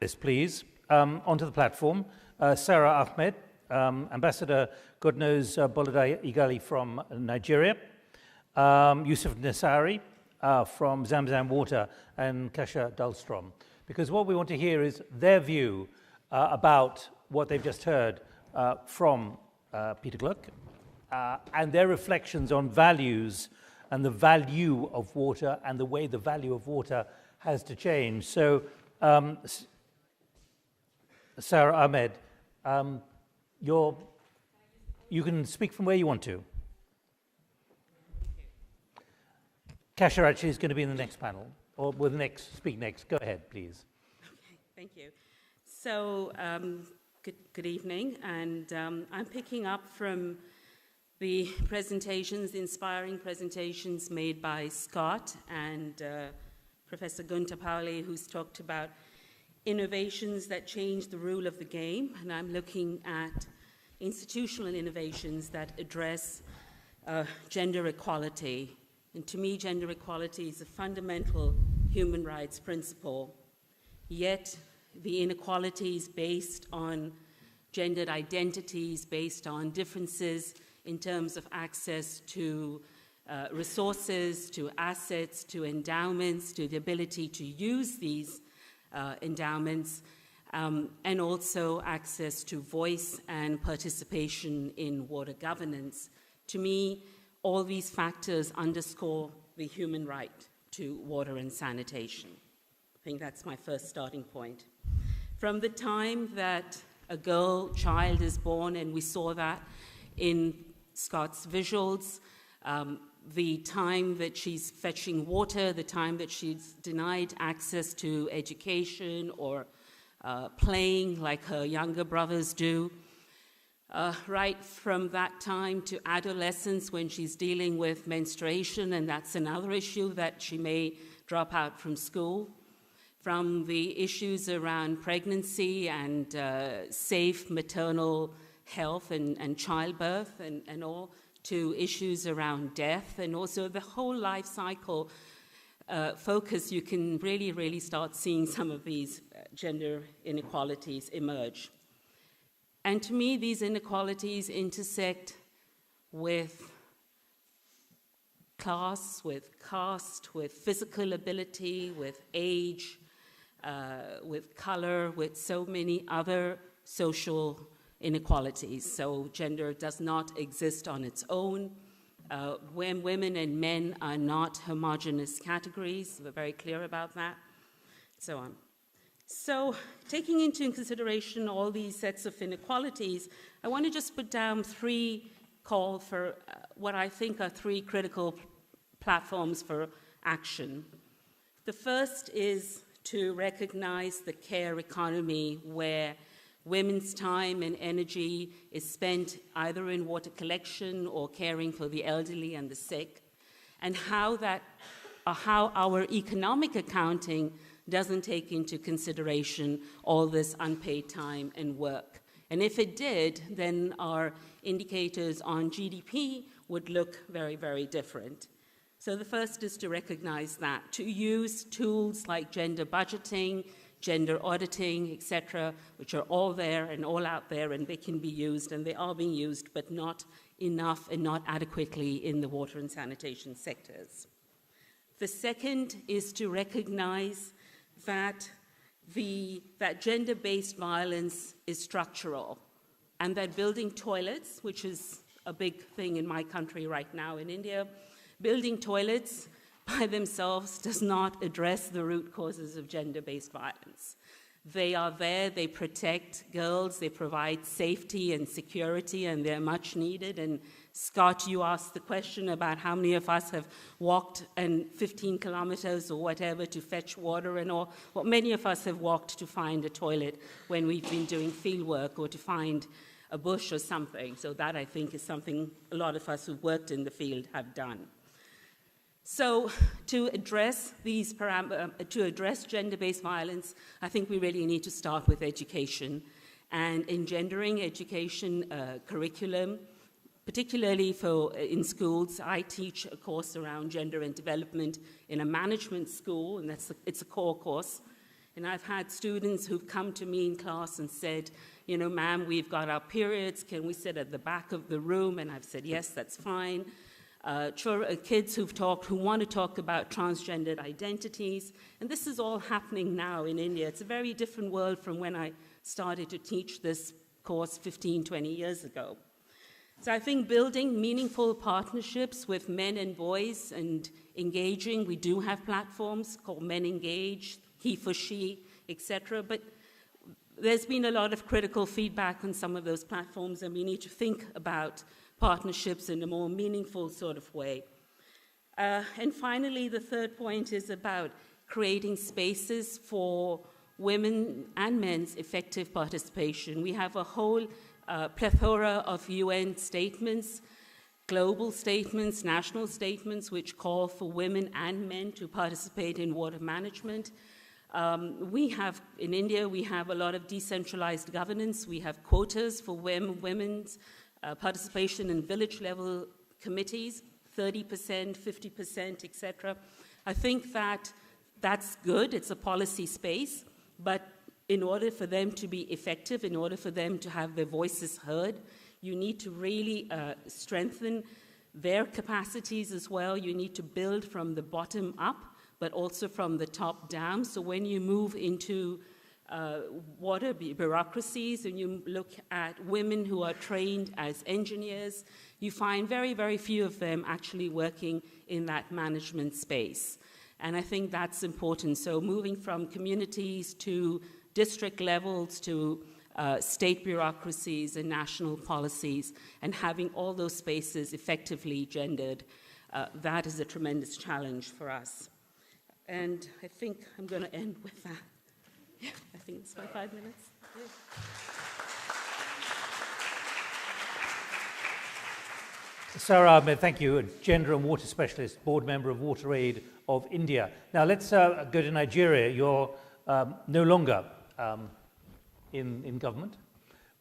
This, please, onto the platform. Sarah Ahmed, Ambassador Godnose Bolade Igali from Nigeria, Yusuf Nasari from Zamzam Water, and Kasia Dahlstrom. Because what we want to hear is their view about what they've just heard from Peter Gluck and their reflections on values and the value of water and the way the value of water has to change. So, Sarah Ahmed, you can speak from where you want to. Kasia actually is going to be in the next panel, or will speak next. Go ahead, please. Okay, thank you. So, good evening, and I'm picking up from the inspiring presentations made by Scott and Professor Gunter Pauli, who's talked about innovations that change the rule of the game, and I'm looking at institutional innovations that address gender equality. And to me, gender equality is a fundamental human rights principle, yet the inequalities based on gendered identities, based on differences in terms of access to resources, to assets, to endowments, to the ability to use these endowments, and also access to voice and participation in water governance. To me, all these factors underscore the human right to water and sanitation. I think that's my first starting point. From the time that a child is born, and we saw that in Scott's visuals, the time that she's fetching water, the time that she's denied access to education or playing like her younger brothers do, right from that time to adolescence when she's dealing with menstruation, and that's another issue that she may drop out from school, from the issues around pregnancy and safe maternal health and childbirth and all, to issues around death, and also the whole life cycle focus. You can really start seeing some of these gender inequalities emerge. And to me, these inequalities intersect with class, with caste, with physical ability, with age, with color, with so many other social inequalities. So gender does not exist on its own. When women and men are not homogeneous categories, we're very clear about that, so on. So taking into consideration all these sets of inequalities, I want to just put down call for what I think are three critical platforms for action. The first is to recognize the care economy, where women's time and energy is spent either in water collection or caring for the elderly and the sick, and how our economic accounting doesn't take into consideration all this unpaid time and work. And if it did, then our indicators on GDP would look very different. So the first is to recognize that, to use tools like gender budgeting, gender auditing, etc., which are all there and all out there, and they can be used, and they are being used, but not enough and not adequately in the water and sanitation sectors. The second is to recognize that gender-based violence is structural, and that building toilets, which is a big thing in my country right now in India, building toilets by themselves does not address the root causes of gender-based violence. They are there, they protect girls, they provide safety and security, and they're much needed. And Scott, you asked the question about how many of us have walked 15 kilometers or whatever to fetch water and all. Well, many of us have walked to find a toilet when we've been doing field work or to find a bush or something. So that, I think, is something a lot of us who've worked in the field have done. So to address gender-based violence, I think we really need to start with education and engendering education curriculum, particularly in schools. I teach a course around gender and development in a management school, and it's a core course. And I've had students who've come to me in class and said, you know, ma'am, we've got our periods, can we sit at the back of the room? And I've said, yes, that's fine. Kids who want to talk about transgendered identities. And this is all happening now in India. It's a very different world from when I started to teach this course 15, 20 years ago. So I think building meaningful partnerships with men and boys and engaging, we do have platforms called Men Engage, He for She, etc. But there's been a lot of critical feedback on some of those platforms, and we need to think about partnerships in a more meaningful sort of way. And finally, the third point is about creating spaces for women and men's effective participation. We have a whole plethora of UN statements, global statements, national statements, which call for women and men to participate in water management. In India, we have a lot of decentralized governance. We have quotas for women's participation in village-level committees, 30%, 50%, etc. I think that's good. It's a policy space. But in order for them to be effective, in order for them to have their voices heard, you need to really strengthen their capacities as well. You need to build from the bottom up, but also from the top down. So when you move into water bureaucracies and you look at women who are trained as engineers, you find very, very few of them actually working in that management space. And I think that's important. So moving from communities to district levels to state bureaucracies and national policies and having all those spaces effectively gendered, that is a tremendous challenge for us. And I think I'm going to end with that. Yeah, I think it's my 5 minutes. Yeah. Sarah Ahmed, thank you, a gender and water specialist, board member of WaterAid of India. Now let's go to Nigeria. You're no longer in government,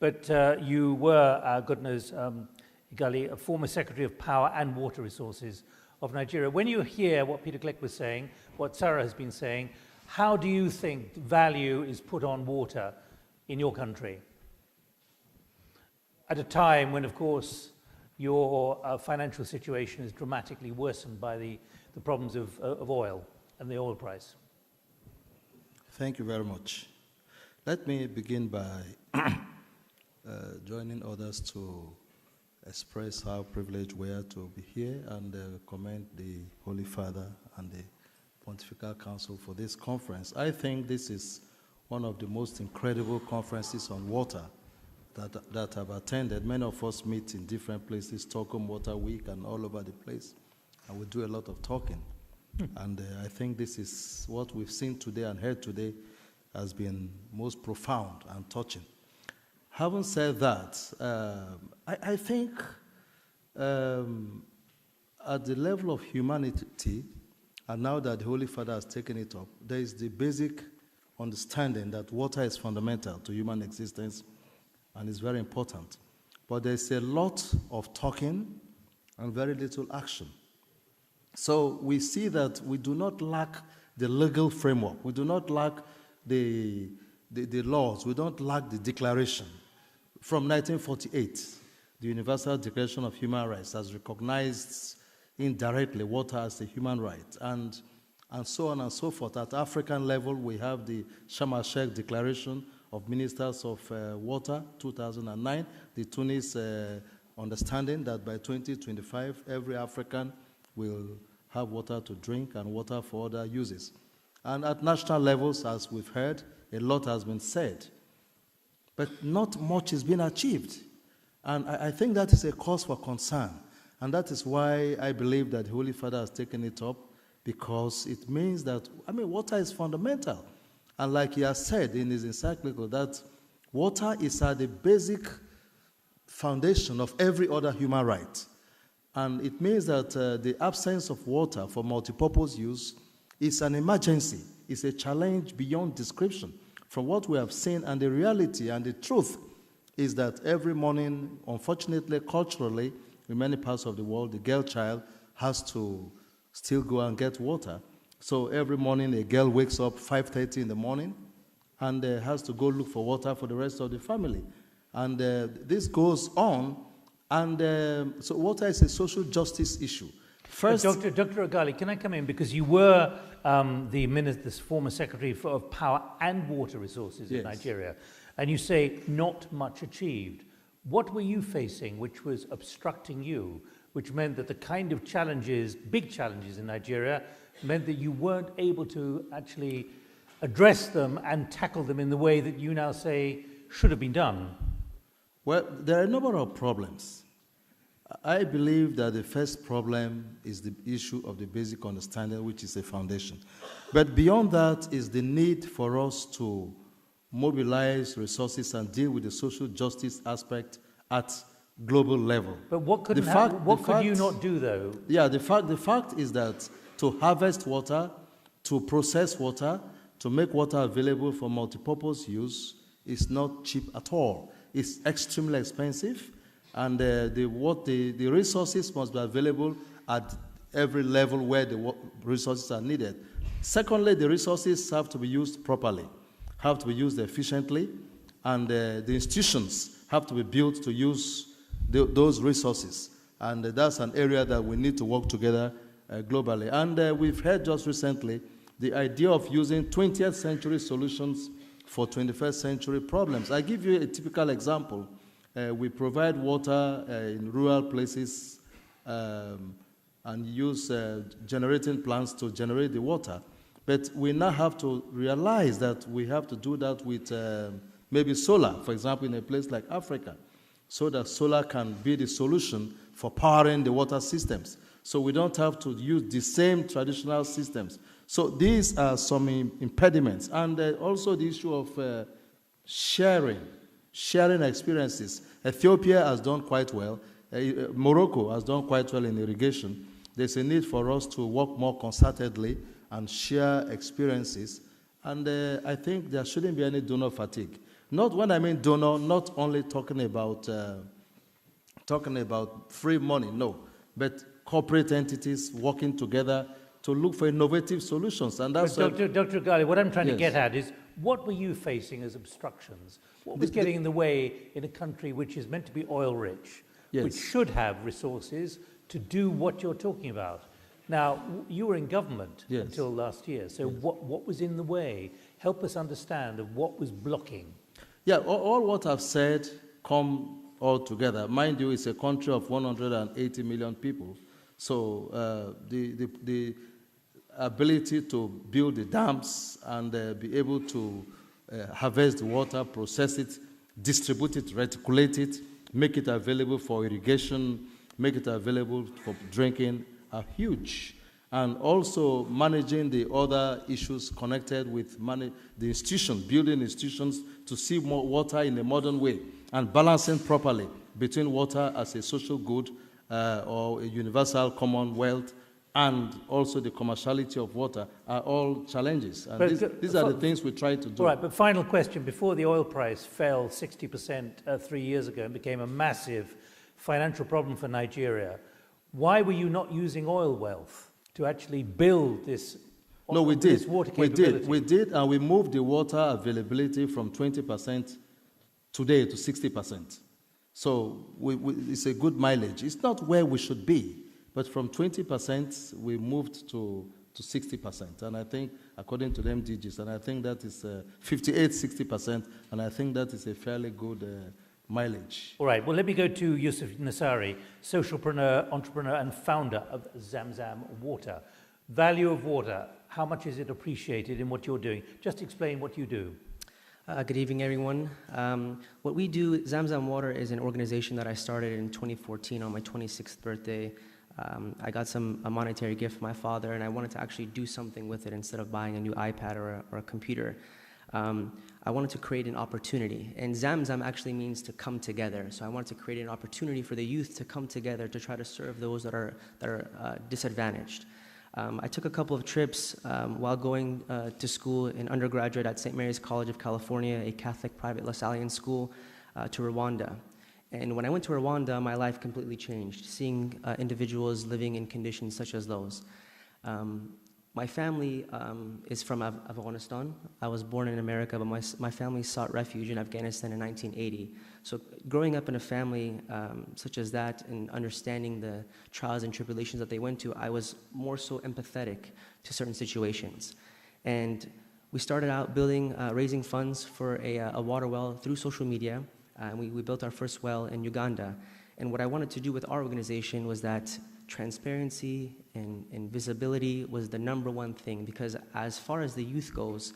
but you were, God knows, Igali, a former Secretary of Power and Water Resources of Nigeria. When you hear what Peter Glick was saying, what Sarah has been saying, how do you think value is put on water in your country? At a time when, of course, your financial situation is dramatically worsened by the problems of oil and the oil price. Thank you very much. Let me begin by joining others to express how privileged we are to be here and commend the Holy Father and the Pontifical Council for this conference. I think this is one of the most incredible conferences on water that I've attended. Many of us meet in different places, Stockholm Water Week and all over the place, and we do a lot of talking. And I think this is what we've seen today and heard today has been most profound and touching. Having said that, I think at the level of humanity, and now that the Holy Father has taken it up, there is the basic understanding that water is fundamental to human existence and is very important. But there's a lot of talking and very little action. So we see that we do not lack the legal framework. We do not lack the laws. We don't lack the declaration. From 1948, the Universal Declaration of Human Rights has recognized indirectly water as a human right, and so on and so forth. At African level, we have the Sharm el-Sheikh Declaration of Ministers of Water, 2009, the Tunis understanding that by 2025, every African will have water to drink and water for other uses. And at national levels, as we've heard, a lot has been said, but not much is being achieved. And I think that is a cause for concern. And that is why I believe that the Holy Father has taken it up, because it means that, water is fundamental. And like he has said in his encyclical, that water is at the basic foundation of every other human right. And it means that the absence of water for multipurpose use is an emergency. It's a challenge beyond description. From what we have seen, and the reality and the truth is that every morning, unfortunately, culturally, in many parts of the world, the girl child has to still go and get water. So every morning a girl wakes up 5:30 in the morning and has to go look for water for the rest of the family. And this goes on, and so water is a social justice issue. First, Dr. Ogali, can I come in? Because you were the former Secretary of Power and Water Resources in Nigeria, and you say not much achieved. What were you facing which was obstructing you, which meant that the kind of challenges, big challenges in Nigeria, meant that you weren't able to actually address them and tackle them in the way that you now say should have been done? Well, there are a number of problems. I believe that the first problem is the issue of the basic understanding, which is a foundation. But beyond that is the need for us to mobilize resources and deal with the social justice aspect at global level. But what could you not do, though? Yeah, the fact is that to harvest water, to process water, to make water available for multipurpose use is not cheap at all. It's extremely expensive, and the resources must be available at every level where the resources are needed. Secondly, the resources have to be used properly, have to be used efficiently, and the institutions have to be built to use those resources. And that's an area that we need to work together globally. And we've heard just recently the idea of using 20th century solutions for 21st century problems. I give you a typical example. We provide water in rural places and use generating plants to generate the water. But we now have to realize that we have to do that with maybe solar, for example, in a place like Africa, so that solar can be the solution for powering the water systems. So we don't have to use the same traditional systems. So these are some impediments. And also the issue of sharing experiences. Ethiopia has done quite well. Morocco has done quite well in irrigation. There's a need for us to work more concertedly and share experiences. And I think there shouldn't be any donor fatigue. Not when I mean donor, not only talking about free money, no, but corporate entities working together to look for innovative solutions. And that's Dr. Ogali, what I'm trying to get at is, what were you facing as obstructions? What was getting in the way in a country which is meant to be oil-rich, which should have resources to do what you're talking about? Now, you were in government until last year, so what was in the way? Help us understand of what was blocking. Yeah, all what I've said come all together. Mind you, it's a country of 180 million people. So the ability to build the dams and be able to harvest the water, process it, distribute it, reticulate it, make it available for irrigation, make it available for drinking are huge. And also managing the other issues connected with the institution, building institutions to see more water in a modern way, and balancing properly between water as a social good or a universal commonwealth and also the commerciality of water are all challenges. And these are the things we try to do. All right, but final question. Before the oil price fell 60% 3 years ago and became a massive financial problem for Nigeria, why were you not using oil wealth to actually build this? No, we did. Water capability? We did, and we moved the water availability from 20% today to 60%. So it's a good mileage. It's not where we should be, but from 20% we moved to 60%. And I think, according to the MDGs, and I think that is 58-60%, and I think that is a fairly good mileage. All right, well, let me go to Yusuf Nasari, socialpreneur, entrepreneur, and founder of Zamzam Water. Value of water, how much is it appreciated in what you're doing? Just explain what you do. Good evening, everyone. What we do, Zamzam Water, is an organization that I started in 2014 on my 26th birthday. I got a monetary gift from my father, and I wanted to actually do something with it instead of buying a new iPad or a computer. I wanted to create an opportunity, and Zamzam actually means to come together. So I wanted to create an opportunity for the youth to come together to try to serve those that are disadvantaged. I took a couple of trips while going to school in undergraduate at St. Mary's College of California, a Catholic private Lasallian school, to Rwanda. And when I went to Rwanda, my life completely changed, seeing individuals living in conditions such as those. My family is from Afghanistan. I was born in America, but my family sought refuge in Afghanistan in 1980. So growing up in a family such as that and understanding the trials and tribulations that they went to, I was more so empathetic to certain situations. And we started out raising funds for a water well through social media. We built our first well in Uganda. And what I wanted to do with our organization was that transparency and visibility was the number one thing, because as far as the youth goes,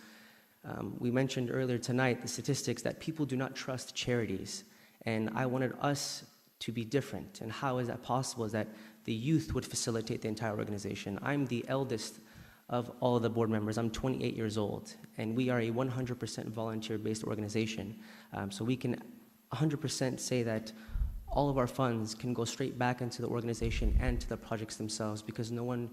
we mentioned earlier tonight the statistics that people do not trust charities, and I wanted us to be different. And how is that possible? Is that the youth would facilitate the entire organization. I'm the eldest of all of the board members. I'm 28 years old, and we are a 100% volunteer-based organization. So we can 100% say that all of our funds can go straight back into the organization and to the projects themselves, because no one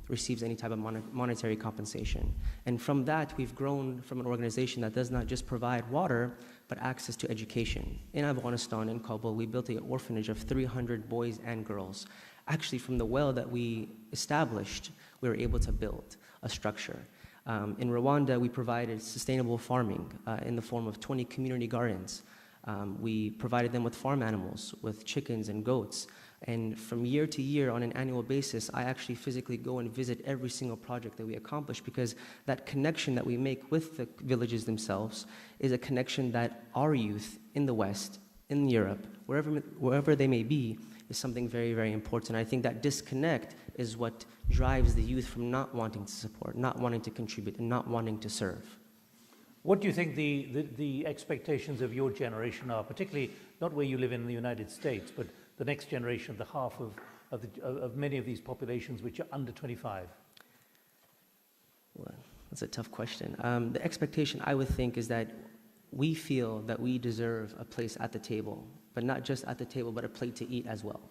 receives any type of monetary compensation. And from that, we've grown from an organization that does not just provide water, but access to education. In Afghanistan, in Kabul, we built an orphanage of 300 boys and girls. Actually, from the well that we established, we were able to build a structure. In Rwanda, we provided sustainable farming in the form of 20 community gardens. We provided them with farm animals, with chickens and goats. And from year to year, on an annual basis, I actually physically go and visit every single project that we accomplish, because that connection that we make with the villages themselves is a connection that our youth in the West, in Europe, wherever they may be, is something very, very important. I think that disconnect is what drives the youth from not wanting to support, not wanting to contribute, and not wanting to serve. What do you think the expectations of your generation are, particularly not where you live in the United States, but the next generation, the half of many of these populations which are under 25? Well, that's a tough question. The expectation, I would think, is that we feel that we deserve a place at the table, but not just at the table, but a plate to eat as well.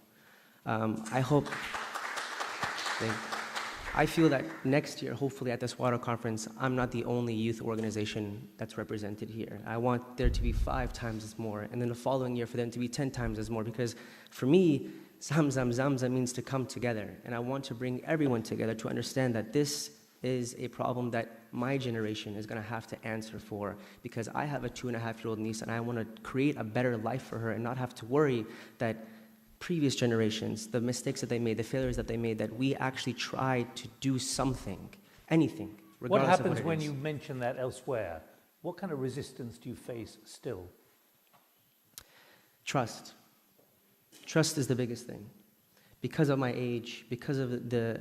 I feel that next year, hopefully at this water conference, I'm not the only youth organization that's represented here. I want there to be 5 times as more, and then the following year for them to be 10 times as more, because for me, Zamzam means to come together, and I want to bring everyone together to understand that this is a problem that my generation is going to have to answer for, because I have a 2.5-year-old niece, and I want to create a better life for her and not have to worry that previous generations, the mistakes that they made, the failures that they made, that we actually tried to do something, anything, regardless What of happens what it when is. you mention that elsewhere? What kind of resistance do you face still? Trust. Trust is the biggest thing. Because of my age, because of the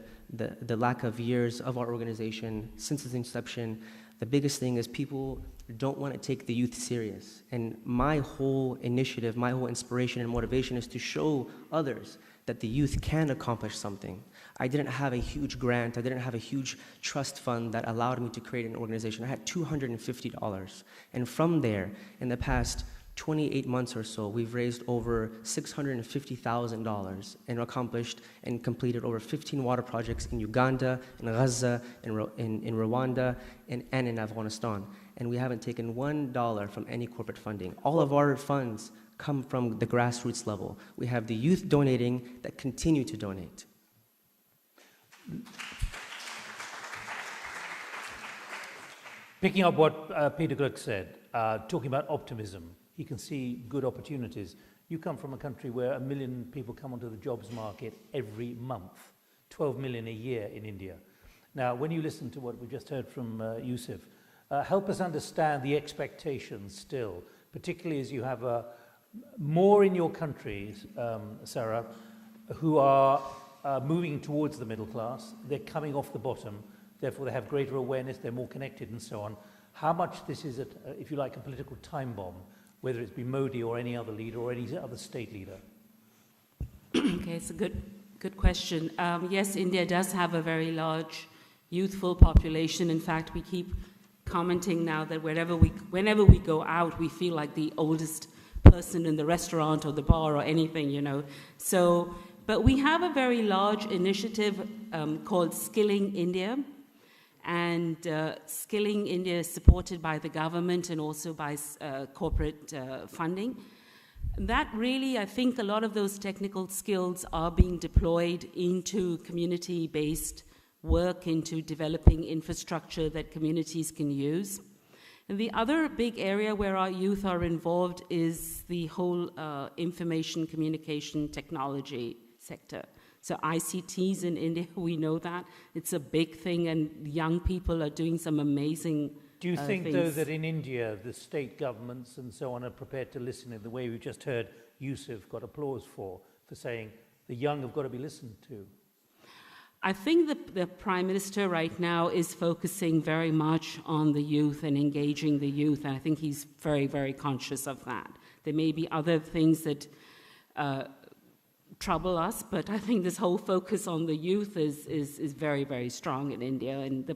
lack of years of our organization since its inception, the biggest thing is people don't want to take the youth serious. And my whole initiative, my whole inspiration and motivation is to show others that the youth can accomplish something. I didn't have a huge grant. I didn't have a huge trust fund that allowed me to create an organization. I had $250. And from there, in the past 28 months or so, we've raised over $650,000 and accomplished and completed over 15 water projects in Uganda, in Gaza, in Rwanda, and in Afghanistan. And we haven't taken $1 from any corporate funding. All of our funds come from the grassroots level. We have the youth donating that continue to donate. Picking up what Peter Gluck said, talking about optimism, he can see good opportunities. You come from a country where 1 million people come onto the jobs market every month, 12 million a year in India. Now, when you listen to what we just heard from Yusuf, help us understand the expectations still, particularly as you have more in your countries, Sarah, who are moving towards the middle class. They're coming off the bottom, therefore they have greater awareness, they're more connected and so on. How much this is, if you like, a political time bomb, whether it's be Modi or any other leader or any other state leader? Okay, it's a good question. Yes, India does have a very large youthful population. In fact, we keep commenting now that whenever we go out, we feel like the oldest person in the restaurant or the bar or anything, you know. So, but we have a very large initiative called Skilling India. And Skilling India is supported by the government and also by corporate funding. That really, I think a lot of those technical skills are being deployed into community-based work into developing infrastructure that communities can use. And the other big area where our youth are involved is the whole information communication technology sector. So ICTs in India, we know that. It's a big thing, and young people are doing some amazing Do you think, things. though, that in India, the state governments and so on are prepared to listen in the way we've just heard Yusuf got applause for saying the young have got to be listened to? I think the Prime Minister right now is focusing very much on the youth and engaging the youth, and I think he's very, very conscious of that. There may be other things that trouble us, but I think this whole focus on the youth is very, very strong in India. And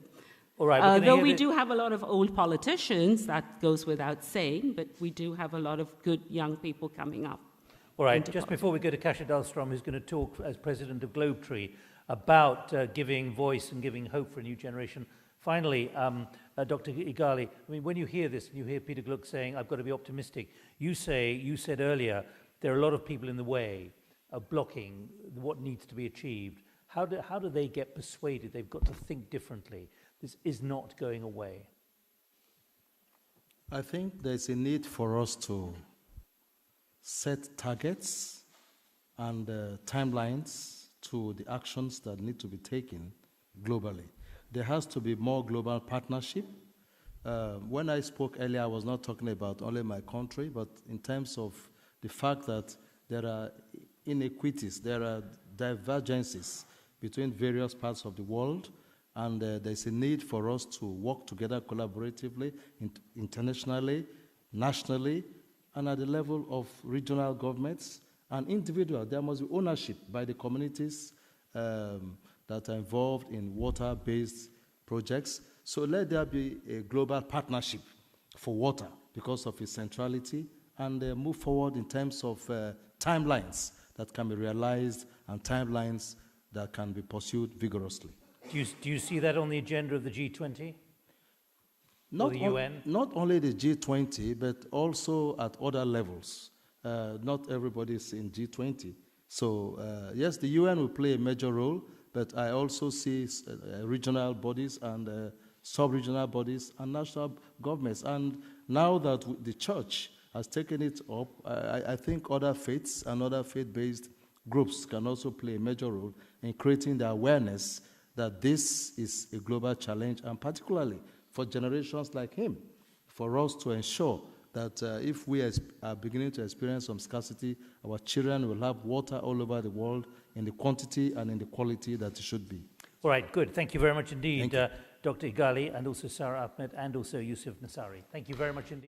All right, though we do have a lot of old politicians, that goes without saying, but we do have a lot of good young people coming up. All right, just before we go to Kasia Dahlstrom, who's going to talk as president of Globetree about giving voice and giving hope for a new generation. Finally, Dr. Igali, I mean, when you hear this, and you hear Peter Gluck saying, I've got to be optimistic, you said earlier, there are a lot of people in the way of blocking what needs to be achieved. How do they get persuaded they've got to think differently? This is not going away. I think there's a need for us to set targets and timelines to the actions that need to be taken globally. There has to be more global partnership. When I spoke earlier, I was not talking about only my country, but in terms of the fact that there are inequities, there are divergences between various parts of the world, and there's a need for us to work together collaboratively, internationally, nationally, and at the level of regional governments and individual. There must be ownership by the communities that are involved in water-based projects. So let there be a global partnership for water because of its centrality, and move forward in terms of timelines that can be realized and timelines that can be pursued vigorously. Do you see that on the agenda of the G20? Not, the UN? Not only the G20, but also at other levels. Not everybody is in G20. So, yes, the UN will play a major role, but I also see regional bodies and sub-regional bodies and national governments. And now that the church has taken it up, I think other faiths and other faith-based groups can also play a major role in creating the awareness that this is a global challenge, and particularly for generations like him, for us to ensure that if we are beginning to experience some scarcity, our children will have water all over the world in the quantity and in the quality that it should be. All right, good. Thank you very much indeed, Dr. Igali, and also Sarah Ahmed, and also Yusuf Nasari. Thank you very much indeed.